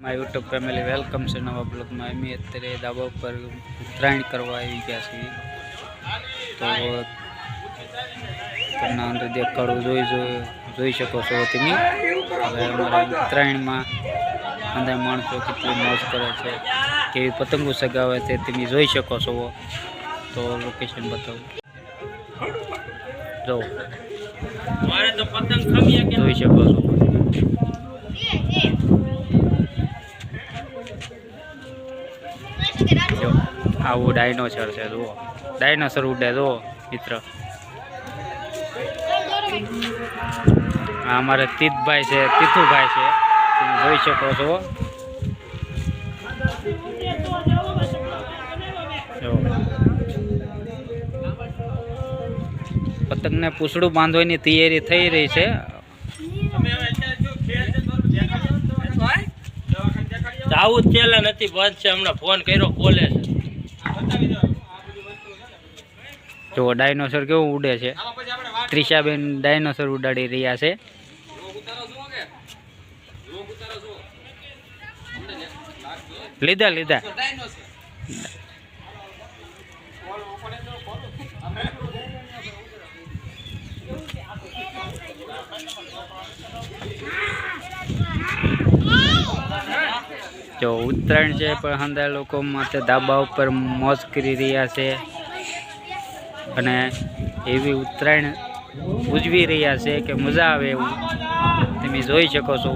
My YouTube family welcome છે નવા બ્લોગમાં. અમે અત્યારે ધાબા ઉપર ઉત્તરાયણ કરવા આવી ગયા છીએ. તો તમને અંદર દેખાડું જોઈ શકો છો તમે. હવે અમારા ઉત્તરાયણમાં અંદર માણસો કેટલી મોજ કરે છે, કેવી પતંગો સગાવે છે તમે જોઈ શકો છો. તો લોકેશન બતાવું, જો જોઈ શકો છો. જો આવું ડાયનોસર છે, જુઓ ડાયનોસર ઉડે, જુઓ મિત્ર. આ અમારે તીથુભાઈ છે, તમે જોઈ શકો છો. પતંગને પૂછડું બાંધવાની તૈયારી થઈ રહી છે. આવું જ પેલા નથી, બંધ છે. હમણાં ફોન કર્યો કોલેજ. જો ડાયનોસર કેવું ઉડે છે. ત્રિષાબેન ડાયનોસર ઉડાડી રહ્યા છે. લીધા જો ઉત્તરાયણ છે, પણ હંદા લોકો માટે ધાબા ઉપર મોજ કરી રહ્યા છે અને એવી ઉત્તરાયણ ઉજવી રહ્યા છે કે મજા આવે એવું તમે જોઈ શકો છો.